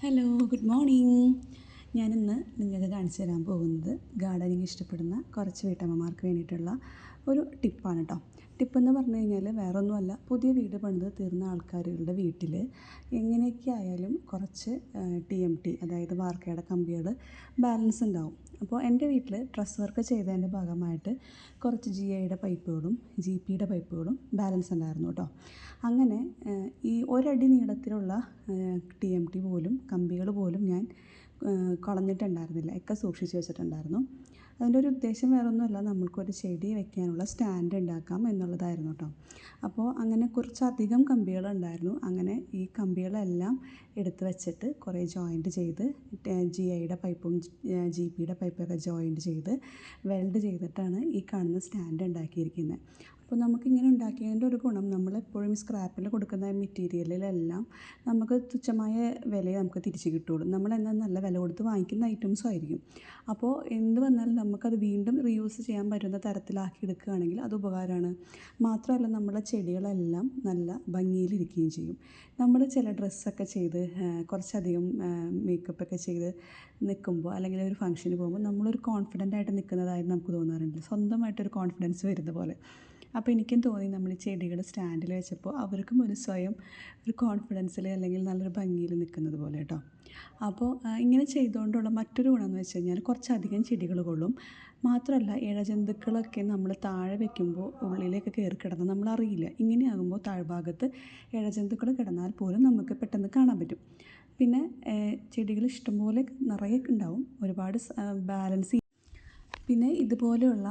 Hello, good morning. ഞാനിന്ന് നിങ്ങൾക്ക് കാണിച്ചു തരാൻ പോകുന്നത് ഗാർഡനിങ് ഇഷ്ടപ്പെടുന്ന കുറച്ച് വീട്ടമ്മമാർക്ക് വേണ്ടിയിട്ടുള്ള ഒരു ടിപ്പാണ് കേട്ടോ. ടിപ്പെന്ന് പറഞ്ഞു കഴിഞ്ഞാൽ വേറൊന്നുമല്ല, പുതിയ വീട് പണിത് തീർന്ന ആൾക്കാരുടെ വീട്ടിൽ എങ്ങനെയൊക്കെ ആയാലും കുറച്ച് TMT, അതായത് വാർക്കയുടെ കമ്പികൾ ബാലൻസ് ഉണ്ടാവും. അപ്പോൾ എൻ്റെ വീട്ടിൽ ട്രസ് വർക്ക് ചെയ്തതിൻ്റെ ഭാഗമായിട്ട് കുറച്ച് GIയുടെ പൈപ്പുകളും GPയുടെ പൈപ്പുകളും ബാലൻസ് ഉണ്ടായിരുന്നു കേട്ടോ. അങ്ങനെ ഈ ഒരടി നീളത്തിലുള്ള TMT പോലും, കമ്പികൾ പോലും ഞാൻ കളഞ്ഞിട്ടുണ്ടായിരുന്നില്ല, ഒക്കെ സൂക്ഷിച്ച് വെച്ചിട്ടുണ്ടായിരുന്നു. അതിൻ്റെ ഒരു ഉദ്ദേശം വേറൊന്നുമല്ല, നമ്മൾക്കൊരു ചെടി വെക്കാനുള്ള സ്റ്റാൻഡ് ഉണ്ടാക്കാം എന്നുള്ളതായിരുന്നു കേട്ടോ. അപ്പോൾ അങ്ങനെ കുറച്ചധികം കമ്പികളുണ്ടായിരുന്നു. അങ്ങനെ ഈ കമ്പികളെല്ലാം എടുത്ത് വെച്ചിട്ട് കുറേ ജോയിൻറ്റ് ചെയ്ത് GIയുടെ പൈപ്പും GPയുടെ പൈപ്പൊക്കെ ജോയിൻറ്റ് ചെയ്ത് വെൽഡ് ചെയ്തിട്ടാണ് ഈ കാണുന്ന സ്റ്റാൻഡ് ഉണ്ടാക്കിയിരിക്കുന്നത്. അപ്പോൾ നമുക്കിങ്ങനെ ഉണ്ടാക്കിയതിൻ്റെ ഒരു ഗുണം, നമ്മളെപ്പോഴും സ്ക്രാപ്പിൽ കൊടുക്കുന്ന മെറ്റീരിയലിലെല്ലാം നമുക്ക് തുച്ഛമായ വിലയെ നമുക്ക് തിരിച്ച് കിട്ടുള്ളൂ. നമ്മളെന്നാൽ നല്ല വില കൊടുത്ത് വാങ്ങിക്കുന്ന ഐറ്റംസും ആയിരിക്കും. അപ്പോൾ എന്ത് വന്നാലും നമുക്കത് വീണ്ടും റീയൂസ് ചെയ്യാൻ പറ്റുന്ന തരത്തിലാക്കി എടുക്കുകയാണെങ്കിൽ അത് ഉപകാരമാണ്. മാത്രമല്ല, നമ്മുടെ ചെടികളെല്ലാം നല്ല ഭംഗിയിലിരിക്കുകയും ചെയ്യും. നമ്മൾ ചില ഡ്രസ്സൊക്കെ ചെയ്ത് കുറച്ചധികം മേക്കപ്പൊക്കെ ചെയ്ത് നിൽക്കുമ്പോൾ, അല്ലെങ്കിൽ ഒരു ഫംഗ്ഷന് പോകുമ്പോൾ നമ്മളൊരു കോൺഫിഡൻ്റ് ആയിട്ട് നിൽക്കുന്നതായി നമുക്ക് തോന്നാറുണ്ട്, സ്വന്തമായിട്ടൊരു കോൺഫിഡൻസ് വരുന്ന പോലെ. അപ്പോൾ എനിക്കും തോന്നി, നമ്മൾ ഈ ചെടികൾ സ്റ്റാൻഡിൽ വെച്ചപ്പോൾ അവർക്കും ഒരു സ്വയം ഒരു കോൺഫിഡൻസിൽ അല്ലെങ്കിൽ നല്ലൊരു ഭംഗിയിൽ നിൽക്കുന്നത് പോലെ കേട്ടോ. അപ്പോൾ ഇങ്ങനെ ചെയ്തുകൊണ്ടുള്ള മറ്റൊരു ഗുണമെന്ന് വെച്ച് കഴിഞ്ഞാൽ കുറച്ചധികം ചെടികൾ കൊള്ളും. മാത്രമല്ല, ഇഴജന്തുക്കളൊക്കെ നമ്മൾ താഴെ വെക്കുമ്പോൾ ഉള്ളിലേക്ക് കയറി കിടന്ന് നമ്മളറിയില്ല. ഇങ്ങനെയാകുമ്പോൾ താഴ്ഭാഗത്ത് ഇഴജന്തുക്കൾ കിടന്നാൽ പോലും നമുക്ക് പെട്ടെന്ന് കാണാൻ പറ്റും. പിന്നെ ചെടികൾ ഇഷ്ടംപോലെ നിറയെ ഉണ്ടാവും, ഒരുപാട് ബാലൻസ്. പിന്നെ ഇതുപോലെയുള്ള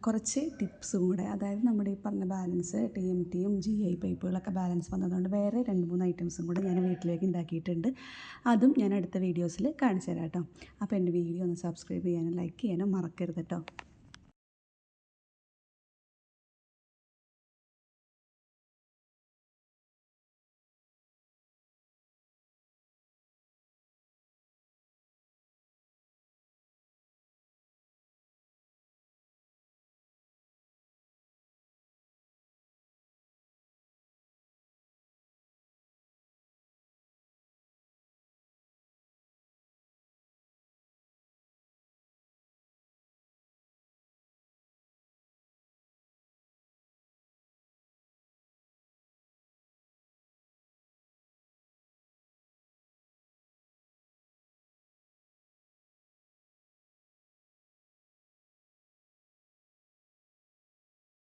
കുറച്ച് ടിപ്സും കൂടെ, അതായത് നമ്മുടെ ഈ പറഞ്ഞ ബാലൻസ് TMTയും GI പൈപ്പുകളൊക്കെ ബാലൻസ് വന്നതുകൊണ്ട് വേറെ 2-3 ഐറ്റംസും കൂടെ ഞാൻ വീട്ടിലേക്ക് ഉണ്ടാക്കിയിട്ടുണ്ട്. അതും ഞാൻ അടുത്ത വീഡിയോസിൽ കാണിച്ചു തരാം കേട്ടോ. അപ്പോൾ എൻ്റെ വീഡിയോ ഒന്ന് സബ്സ്ക്രൈബ് ചെയ്യാനും ലൈക്ക് ചെയ്യാനും മറക്കരുത് കേട്ടോ.